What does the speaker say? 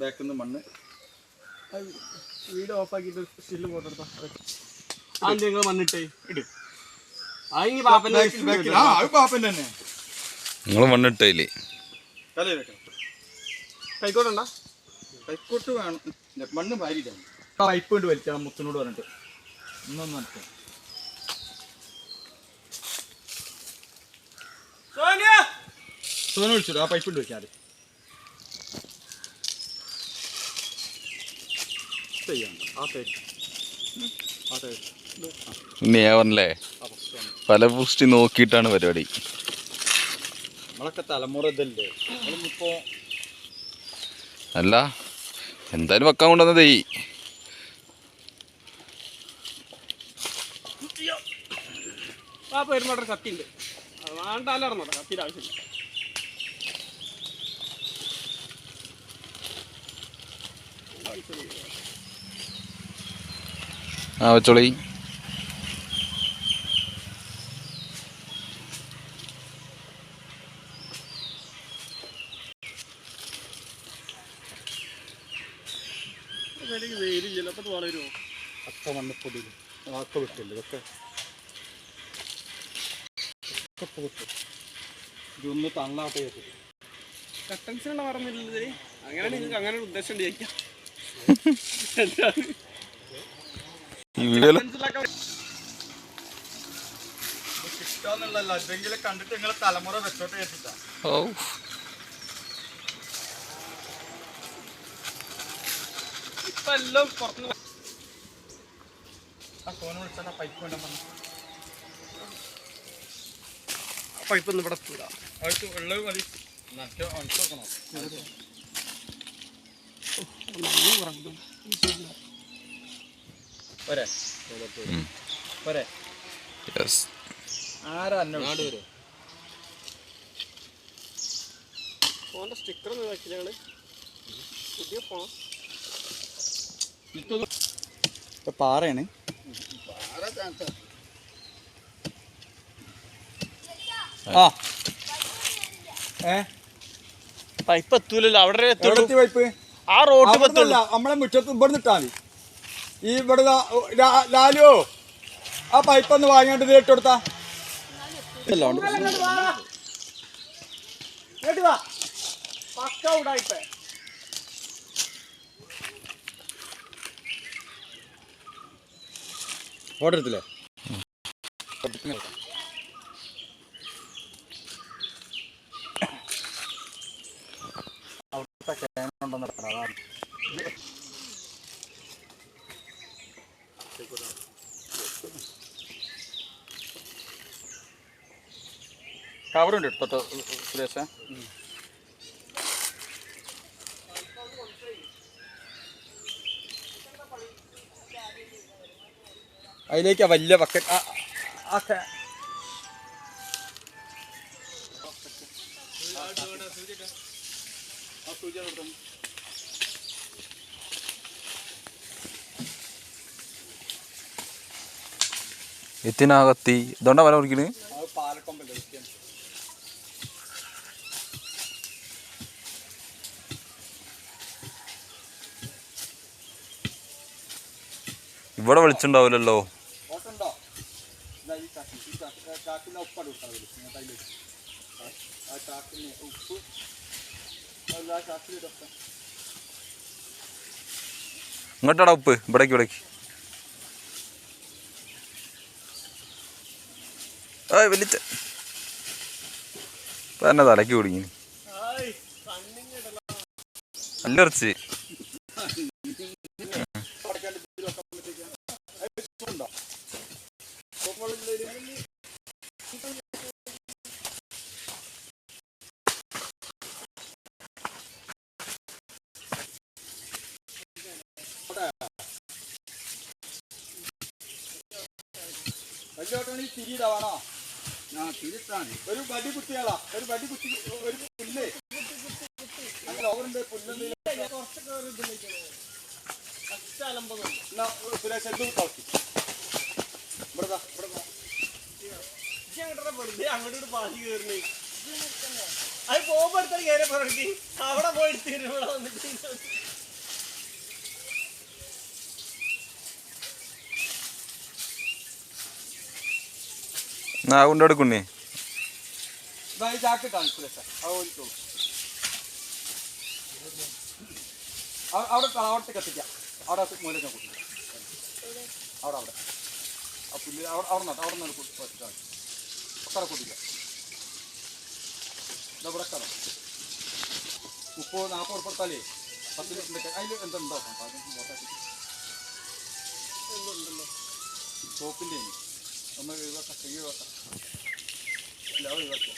ബാക്കിൽ നിന്ന് മണ്ണ് വീട് ഓഫാക്കിയിട്ട് സ്റ്റില്ല് പോട്ടെടുത്താ അത് നിങ്ങൾ മണ്ണിട്ടേ ഇട് പാപ്പൻ തന്നെ നിങ്ങൾ മണ്ണിട്ടില്ലേ കൈക്കോട്ടുണ്ടോ കൈക്കോട്ട് വേണം മണ്ണ് ഭാരിയിട്ടാണ് പൈപ്പ് കൊണ്ട് വലിച്ചാൽ മുത്തിനോട് പറഞ്ഞിട്ട് ഇന്നൊന്നും നടക്കും സോന വിളിച്ചിട്ടു ആ പൈപ്പ് കൊണ്ട് വെച്ചാൽ നേവനല്ലേ പല പുഷ്ടി നോക്കിയിട്ടാണ് പരിപാടി. നമ്മളൊക്കെ തലമുറ ഇതല്ലേ നമ്മളിപ്പോ അല്ല എന്തായാലും വെക്കാൻ കൊണ്ടുവന്നതേ. ആ പെരുമാട്ടർ കത്തിണ്ട് വേണ്ടാലറിഞ്ഞോ കത്തിൻ്റെ ആവശ്യമില്ല. ആ വെച്ചോളി. വെയിലില്ല അപ്പൊ വളരുമോ ഒക്കെ മണ്ണിപ്പൊടി ഒക്കെ വിട്ടില്ല ഇതൊക്കെ ഇതൊന്ന് തള്ളാട്ടെ കട്ടൻസിനുള്ള പറഞ്ഞില്ലേ അങ്ങനെ നിങ്ങൾക്ക് അങ്ങനെ ഒരു ഉദ്ദേശം ഉണ്ടായിരിക്കാം. കിട്ടാന്നുള്ളല്ല എന്തെങ്കിലും കണ്ടിട്ട് നിങ്ങളെ തലമുറ വെച്ചോട്ട് കേട്ടിട്ടാ. ഇപ്പൊ എല്ലാം പുറത്തുനിന്ന് ആ ഫോൺ വിളിച്ചാൽ പൈപ്പ് വേണം പറഞ്ഞു. പൈപ്പ് ഒന്നും ഇവിടെ എത്തൂല. അവർക്ക് വെള്ളം മതി നോക്കണം. പോരെ പോരെ ആരാ നാട് വരും. ഫോണിന്റെ സ്റ്റിക്കർ ഒന്നും വെച്ചില്ല ഞങ്ങള് പുതിയ ഫോൺ പാറയാണ്. ആ പൈപ്പ് എത്തൂലല്ലോ അവിടെ പൈപ്പ് ആ റോഡ് നമ്മളെ മുറ്റത്ത് ഇവിടെ നിട്ടാ മതി. ഈ ഇവിടെ ലാലോ ആ പൈപ്പ് ഒന്ന് വാങ്ങിയോണ്ട് ഇത് ഇട്ട് കൊടുത്താ ഓടെടുത്തില്ലേ കവറുണ്ട് എടുത്തോട്ടോ സുരേഷ. അതിലേക്ക് വലിയ ബക്കറ്റ് എത്തിനാകത്തി ഇതുകൊണ്ടാ വല മുറിക്കണ്. പാലക്കൊമ്പല്ലേ ഇവിടെ വിളിച്ചിണ്ടാവില്ലല്ലോ. ഇങ്ങോട്ടാടാ ഉപ്പ് ഇവിടേക്ക് ഇവിടേക്ക്. വലിച്ച തന്നെ തലക്ക് കുടുങ്ങി നല്ല ഇറച്ചി. തിരിയിടാവാണോ? ഒരു വടി കുത്തിയാളാ ഒരു വടി കുത്തി ഒരു പുല്ലേ ഓവറുണ്ട് പുല്ല് സുരേഷ് എന്ത് കളക്കി അങ്ങോട്ട് പാശി കയറുന്നേ അത് പോകുമ്പോ എടുത്താൽ കയറി പുറത്ത് അവിടെ പോയി എടുത്തിട്ട് ഇവിടെ വന്നിട്ട് ആ കൊണ്ടെടുക്കുന്നേ ജാക്കറ്റ് കാണിക്കൂലേ സാർ അത് ഓടിച്ചോളൂ അവിടത്തേക്ക് എത്തിക്കാം അവിടെ മൂലക്കാൻ കൂട്ടി അവിടെ ആ പുല്ല് അവിടെ നിന്ന് ഒക്കറ കൂട്ടിക്കാം ഇവിടെ കറ 30-40 ഉറപ്പെടുത്താലേ 10 ലിറ്ററിൻ്റെ അതിൽ എന്തുണ്ടാവും സോപ്പിൻ്റെ ഒന്ന് ഒഴിവാക്കാം ഇല്ല ഒഴിവാക്കാം